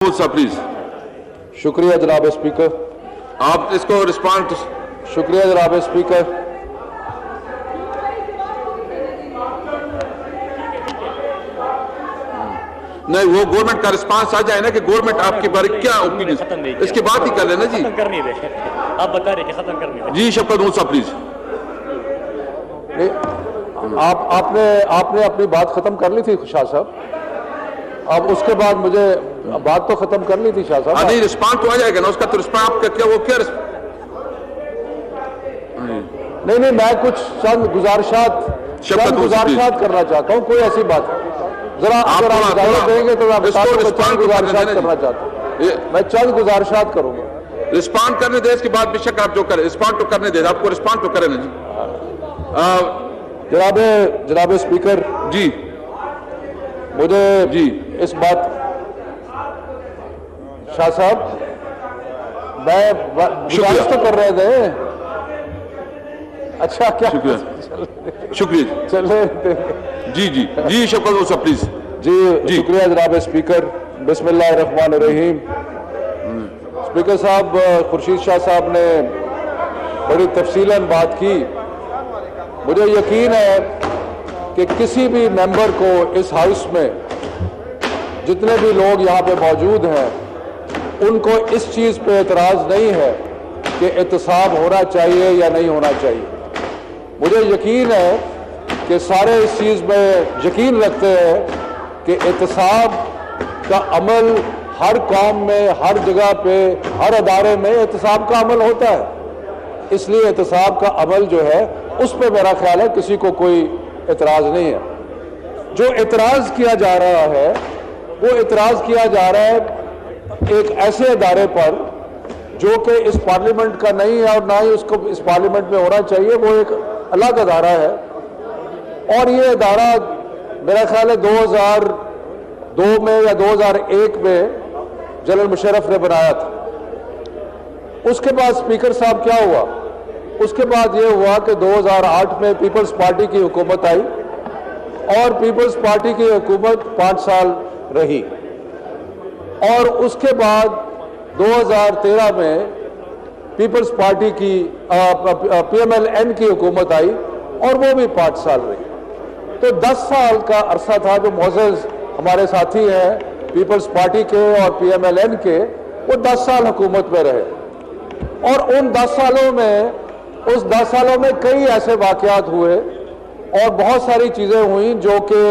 Please. शुक्रिया जनाब speaker. आप इसको रिस्पॉन्ड। शुक्रिया जनाब स्पीकर। नहीं, वो गवर्नमेंट का रिस्पांस आ जाए ना कि गवर्नमेंट आपके बारे क्या ओपिनियन, इसके बाद ही कर लेना जी। खत्म करनी दे, आप बता रहे कि खत्म करनी दे। जी शफकत मूसा प्लीज। आपने अपनी बात खत्म कर ली थी शाह साहब। अब उसके बाद मुझे बात तो खत्म कर ली थी शाह साहब। नहीं, रिस्पांस तो आ जाएगा ना उसका, तो रिस्पांस आपका क्या, वो क्या नहीं, मैं कुछ चंद गुजारिशात करना चाहता हूँ। कोई ऐसी बात जरा अगर आप इजाजत देंगे तो मैं चंद गुजारिशात करना चाहता हूँ। मैं चंद गुजारिशात करूंगा। रिस्पॉन्ड करने दे, इसके बाद बेशक आप जो करें रिस्पॉन्ड तो करने दे, आपको रिस्पॉन्ड तो करें ना जी। जनाब स्पीकर जी, मुझे जी इस बात शाह साहब मैं गुजारिश तो कर रहे थे। अच्छा क्या, शुक्रिया। चले जी जी जी शफकत मूसा प्लीज। जी शुक्रिया जनाब स्पीकर। बिस्मिल्लाहिर्रहमानिर्रहीम। स्पीकर साहब, खुर्शीद शाह साहब ने बड़ी तफसीलन बात की। मुझे यकीन है कि किसी भी मेंबर को इस हाउस में जितने भी लोग यहाँ पे मौजूद हैं उनको इस चीज़ पे एतराज़ नहीं है कि एहतसाब होना चाहिए या नहीं होना चाहिए। मुझे यकीन है कि सारे इस चीज़ में यकीन रखते हैं कि एहतसाब का अमल हर कौम में, हर जगह पे, हर अदारे में एहतसाब का अमल होता है। इसलिए एहतसाब का अमल जो है उस पर मेरा ख्याल है किसी को कोई एतराज़ नहीं है। जो एतराज़ किया जा रहा है वो एतराज़ किया जा रहा है एक ऐसे अदारे पर जो कि इस पार्लियामेंट का नहीं है और ना ही उसको इस पार्लियामेंट में होना चाहिए। वो एक अलग अदारा है और ये अदारा मेरा ख्याल है 2002 में या 2001 में जनरल मुशर्रफ ने बनाया था। उसके बाद स्पीकर साहब क्या हुआ, उसके बाद ये हुआ कि 2008 में पीपल्स पार्टी की हुकूमत आई और पीपल्स पार्टी की हुकूमत 5 साल रही और उसके बाद 2013 में पीपल्स पार्टी की PMLN की हुकूमत आई और वो भी 5 साल रही। तो 10 साल का अरसा था जो मोअज़्ज़ज़ हमारे साथी हैं पीपल्स पार्टी के और PMLN के, वो 10 साल हुकूमत में रहे और उन 10 सालों में, उस 10 सालों में कई ऐसे वाक़यात हुए और बहुत सारी चीज़ें हुई जो कि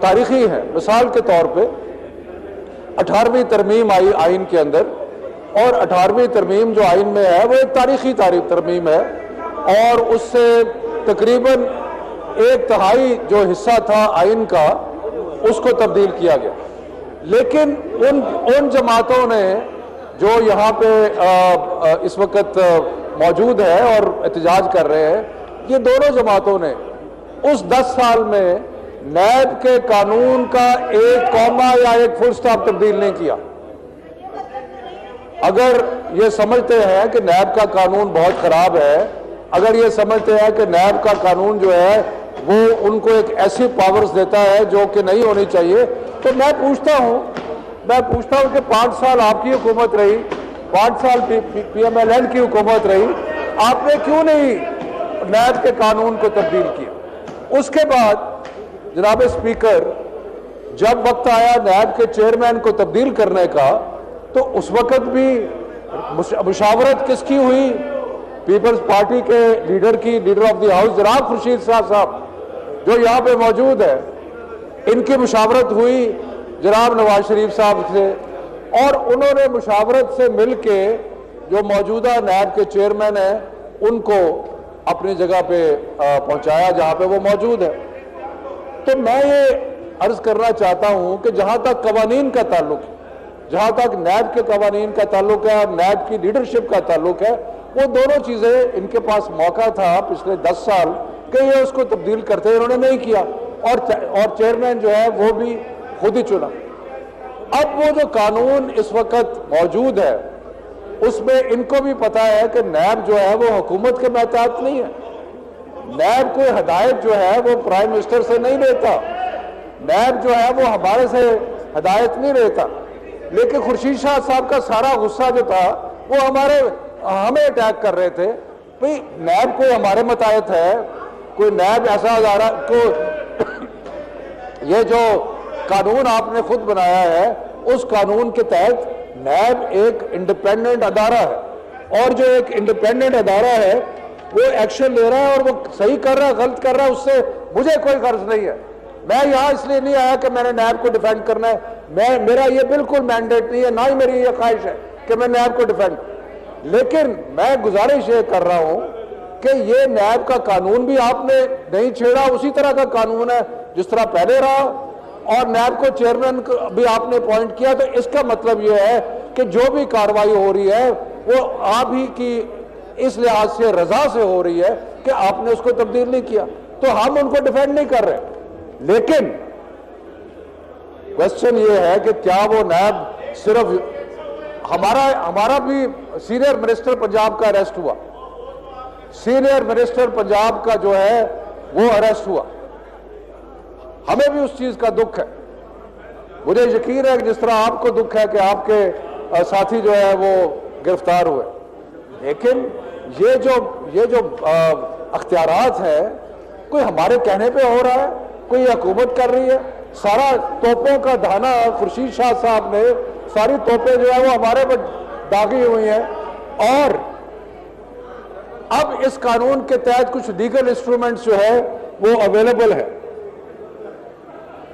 तारीख़ी हैं। मिसाल के तौर पे 18वीं तरमीम आई आइन के अंदर और 18वीं तरमीम जो आइन में है वो एक तारीख़ी तरमीम है और उससे तकरीबन 1/3 जो हिस्सा था आइन का उसको तब्दील किया गया। लेकिन उन जमातों ने जो यहाँ पे इस वक्त मौजूद है और एहतजाज कर रहे हैं, ये दोनों जमातों ने उस 10 साल में नैब के कानून का एक कॉमा या एक फुल स्टॉप तब्दील नहीं किया। अगर ये समझते हैं कि नैब का कानून बहुत खराब है, अगर ये समझते हैं कि नैब का कानून जो है वो उनको एक ऐसी पावर्स देता है जो कि नहीं होनी चाहिए, तो मैं पूछता हूं कि 5 साल आपकी हुकूमत रही, 5 साल PMLN की हुकूमत रही, आपने क्यों नहीं नैब के कानून को तब्दील किया? उसके बाद जनाब स्पीकर, जब वक्त आया नैब के चेयरमैन को तब्दील करने का, तो उस वक्त भी मुशावरत किसकी हुई? पीपल्स पार्टी के लीडर की, लीडर ऑफ द हाउस जनाब खुर्शीद शाह साहब जो यहाँ पे मौजूद है, इनकी मुशावरत हुई जनाब नवाज शरीफ साहब से और उन्होंने मुशावरत से मिल के जो मौजूदा नैब के चेयरमैन हैं उनको अपनी जगह पे पहुँचाया जहाँ पे वो मौजूद है। तो मैं ये अर्ज करना चाहता हूँ कि जहाँ तक कवानीन का ताल्लुक है, जहाँ तक नैब के कवानीन का ताल्लुक है और नैब की लीडरशिप का ताल्लुक है, वो दोनों चीज़ें इनके पास मौका था पिछले 10 साल कि ये उसको तब्दील करते, इन्होंने नहीं किया और चेयरमैन जो है वो भी खुद ही चुना। अब वो जो कानून इस वक्त मौजूद है उसमें इनको भी पता है कि नैब जो है वो हुकूमत के महतात नहीं है। नैब कोई हदायत जो है वो प्राइम मिनिस्टर से नहीं लेता, नैब जो है वो हमारे से हदायत नहीं लेता। लेकिन खुर्शीद शाह साहब का सारा गुस्सा जो था वो हमें अटैक कर रहे थे। भाई नैब कोई हमारे मुताबिक है, कोई नैब ऐसा अदारा को ये जो कानून आपने खुद बनाया है उस कानून के तहत नैब एक इंडिपेंडेंट अदारा है, और जो एक इंडिपेंडेंट अदारा है वो एक्शन ले रहा है और वो सही कर रहा है गलत कर रहा है, उससे मुझे कोई गर्ज नहीं है। मैं यहाँ इसलिए नहीं आया कि मैंने नैब को डिफेंड करना है, मेरा ये बिल्कुल मैंडेट नहीं है, ना ही मेरी ये ख्वाहिश है कि मैं नैब को डिफेंड, लेकिन मैं गुजारिश ये कर रहा हूँ कि ये नैब का कानून भी आपने नहीं छेड़ा, उसी तरह का कानून है जिस तरह पहले रहा, और नैब को चेयरमैन भी आपने अपॉइंट किया। तो इसका मतलब ये है कि जो भी कार्रवाई हो रही है वो आप ही की इस लिहाज से रजा से हो रही है कि आपने उसको तब्दील नहीं किया, तो हम उनको डिफेंड नहीं कर रहे। लेकिन क्वेश्चन ये है कि क्या वो नैब सिर्फ हमारा भी सीनियर मिनिस्टर पंजाब का अरेस्ट हुआ, सीनियर मिनिस्टर पंजाब का जो है वो अरेस्ट हुआ, हमें भी उस चीज का दुख है। मुझे यकीन है कि जिस तरह आपको दुख है कि आपके साथी जो है वो गिरफ्तार हुए, लेकिन ये जो अख्तियारात है कोई हमारे कहने पे हो रहा है, कोई हुकूमत कर रही है। सारा तोपों का धाना खुर्शीद शाह साहब ने, सारी तोपें जो है वो हमारे पर दागी हुई हैं, और अब इस कानून के तहत कुछ लीगल इंस्ट्रूमेंट्स जो है वो अवेलेबल है,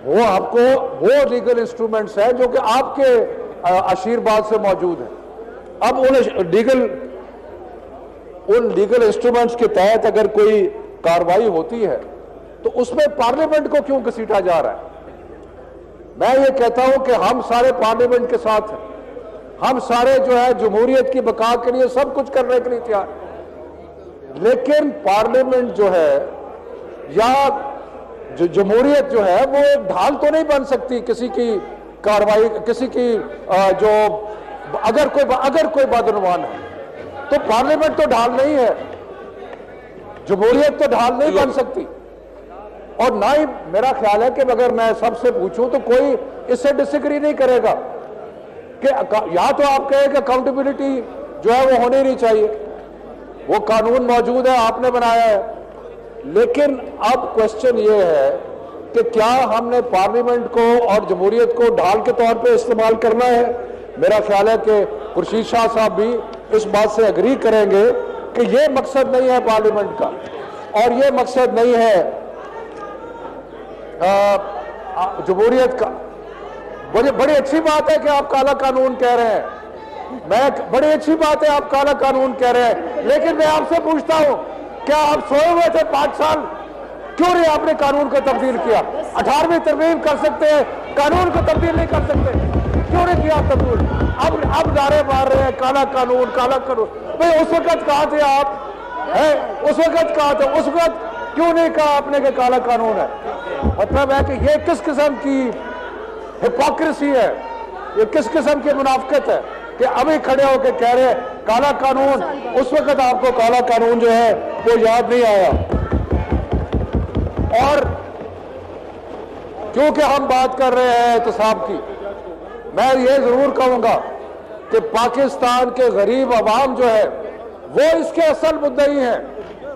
वो आपको वो लीगल इंस्ट्रूमेंट्स हैं जो कि आपके आशीर्वाद से मौजूद है। अब उन लीगल इंस्ट्रूमेंट्स के तहत अगर कोई कार्रवाई होती है तो उसमें पार्लियामेंट को क्यों घसीटा जा रहा है? मैं ये कहता हूं कि हम सारे पार्लियामेंट के साथ हैं, हम सारे जो है जमहूरियत की बका के लिए सब कुछ करने के लिए तैयार, लेकिन पार्लियामेंट जो है या जो जमहूरियत जो है वो एक ढाल तो नहीं बन सकती किसी की कार्रवाई, किसी की जो अगर कोई बदनवान है तो पार्लियामेंट तो ढाल नहीं है, जमहूरियत तो ढाल नहीं बन सकती। और ना ही मेरा ख्याल है कि अगर मैं सबसे पूछूं तो कोई इससे डिसएग्री नहीं करेगा कि या तो आप कहें कि अकाउंटेबिलिटी जो है वो होनी नहीं चाहिए, वो कानून मौजूद है, आपने बनाया है, लेकिन अब क्वेश्चन ये है कि क्या हमने पार्लियामेंट को और जमहूरियत को ढाल के तौर पे इस्तेमाल करना है? मेरा ख्याल है कि खुर्शीद शाह साहब भी इस बात से एग्री करेंगे कि ये मकसद नहीं है पार्लियामेंट का, और ये मकसद नहीं है जमहूरियत का। बड़ी अच्छी बात है कि आप काला कानून कह रहे हैं, बड़ी अच्छी बात है आप काला कानून कह रहे हैं, लेकिन मैं आपसे पूछता हूं क्या आप सोए हुए थे 5 साल? क्यों नहीं आपने कानून को तब्दील किया? 18वीं तरमीम कर सकते हैं, कानून को तब्दील नहीं कर सकते, क्यों नहीं किया तब्दील? अब नारे मार रहे हैं काला कानून काला कानून। भाई उस वक्त कहा थे आप, है उस वक्त कहा था, उस वक्त क्यों नहीं कहा आपने कि काला कानून है? मतलब है कि ये किस किस्म की हिपोक्रेसी है, ये किस किस्म की मुनाफिकत है कि अभी खड़े होकर कह रहे हैं काला कानून, उस वक्त आपको काला कानून जो है वो याद नहीं आया। और क्योंकि हम बात कर रहे हैं एहतसाब की, मैं ये जरूर कहूंगा कि पाकिस्तान के गरीब अवाम जो है वो इसके असल मुद्दई हैं,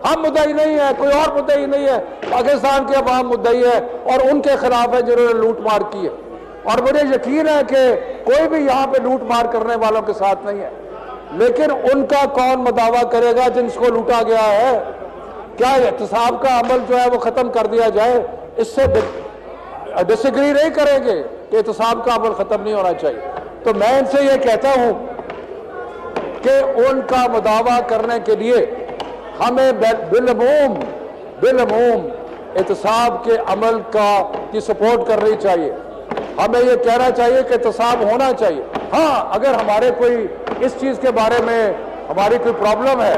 हम मुद्दई नहीं है, कोई और मुद्दई नहीं है, पाकिस्तान के अवाम मुद्दई है और उनके खिलाफ है जिन्होंने लूट मार की है। और मुझे यकीन है कि कोई भी यहाँ पे लूट मार करने वालों के साथ नहीं है, लेकिन उनका कौन मुदावा करेगा जिनको लूटा गया है? क्या एहतसाब का अमल जो है वो खत्म कर दिया जाए? इससे डिसएग्री नहीं करेंगे कि एहतसाब का अमल खत्म नहीं होना चाहिए। तो मैं इनसे ये कहता हूं कि उनका मुदावा करने के लिए हमें बिलमूम एहतसाब के अमल की सपोर्ट करनी चाहिए। हमें ये कहना चाहिए कि एहतसाब होना चाहिए। हाँ, अगर हमारे कोई इस चीज के बारे में हमारी कोई प्रॉब्लम है,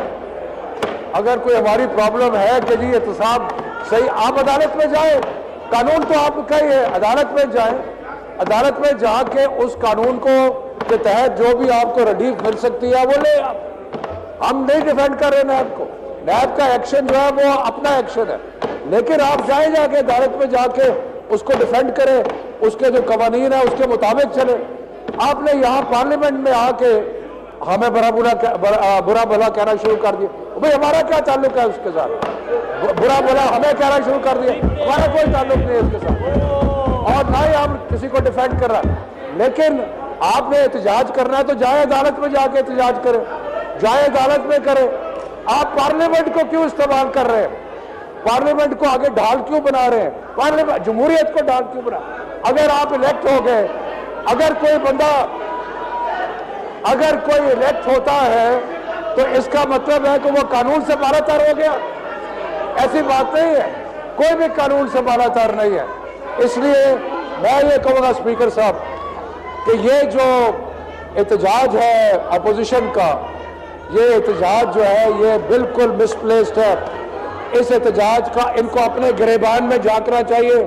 अगर कोई हमारी प्रॉब्लम है कि जी एहतसाब सही, आप अदालत में जाए, कानून तो आपका ही है, अदालत में जाए, अदालत में जाके उस कानून को के तहत जो भी आपको रिलीफ मिल सकती है वो ले। हम नहीं डिफेंड कर रहे नैब को, नैब का एक्शन जो है वो अपना एक्शन है, लेकिन आप जाए जाके अदालत में जाके उसको डिफेंड करें, उसके जो कवानीन है उसके मुताबिक चले। आपने यहाँ पार्लियामेंट में आके हमें बुरा भला कहना शुरू कर दिया। भाई हमारा क्या ताल्लुक है उसके साथ? बुरा भला हमें कहना शुरू कर दिया, हमारा कोई ताल्लुक नहीं है उसके साथ, और ना ही हम किसी को डिफेंड कर रहा है। लेकिन आपने एहतजाज करना है तो जाए अदालत में जाके एहतजाज करें, जाए अदालत में करें। आप पार्लियामेंट को क्यों इस्तेमाल कर रहे हैं? पार्लियामेंट को आगे ढाल क्यों बना रहे हैं? पार्लियामेंट जमहूरियत को ढाल क्यों बना? अगर आप इलेक्ट हो गए, अगर कोई इलेक्ट होता है तो इसका मतलब है कि वो कानून से बालातर हो गया। ऐसी बात नहीं है, कोई भी कानून से बालातर नहीं है। इसलिए मैं ये कहूँगा स्पीकर साहब कि ये जो एहतजाज है अपोजिशन का, ये एहतजाज जो है ये बिल्कुल मिसप्लेस्ड है। इस एहतजाज का इनको अपने गिरेबान में झांकना चाहिए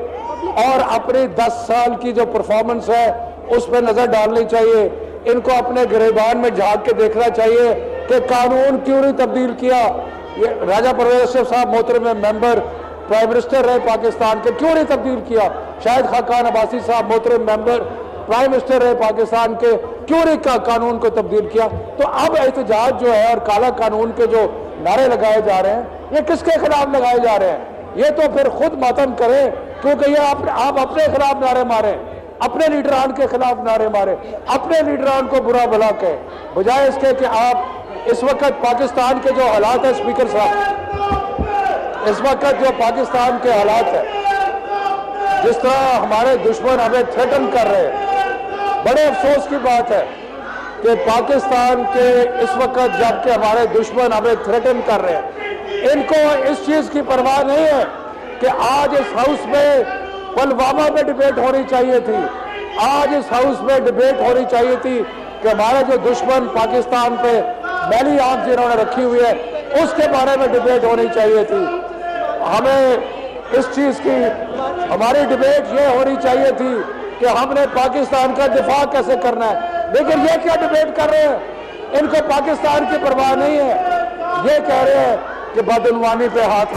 और अपनी 10 साल की जो परफॉर्मेंस है उस पर नजर डालनी चाहिए। इनको अपने गिरेबान में झांक के देखना चाहिए कि कानून क्यों नहीं तब्दील किया। ये राजा परवेज अशरफ साहब मोहतरम मेंबर प्राइम मिनिस्टर रहे पाकिस्तान के, क्यों नहीं तब्दील किया? शाहिद खाकान अब्बासी साहब मोहतरम मेंबर प्राइम मिनिस्टर रहे पाकिस्तान के, क्यों नहीं कानून को तब्दील किया? तो अब एहतजाज जो है और काला कानून के जो नारे लगाए जा रहे हैं ये किसके खिलाफ लगाए जा रहे हैं? ये तो फिर खुद मातम करें, क्योंकि ये आप अपने खिलाफ नारे मारे, अपने लीडरान के खिलाफ नारे मारे, अपने लीडरान को बुरा भला कहे, बजाय इसके कि आप इस वक्त पाकिस्तान के जो हालात है स्पीकर साहब, इस वक्त जो पाकिस्तान के हालात है, जिस तरह हमारे दुश्मन हमें थ्रेटन कर रहे हैं, बड़े अफसोस की बात है कि पाकिस्तान के इस वक्त जबकि हमारे दुश्मन हमें थ्रेटन कर रहे हैं, इनको इस चीज की परवाह नहीं है कि आज इस हाउस में पुलवामा में डिबेट होनी चाहिए थी, आज इस हाउस में डिबेट होनी चाहिए थी कि हमारा जो दुश्मन पाकिस्तान पे मैली आंख जिन्होंने रखी हुई है उसके बारे में डिबेट होनी चाहिए थी। हमें इस चीज की हमारी डिबेट ये होनी चाहिए थी कि हमने पाकिस्तान का दिफा कैसे करना है, लेकिन ये क्या डिबेट कर रहे हैं? इनको पाकिस्तान की परवाह नहीं है। ये कह रहे हैं कि बदउनवानी पे हाथ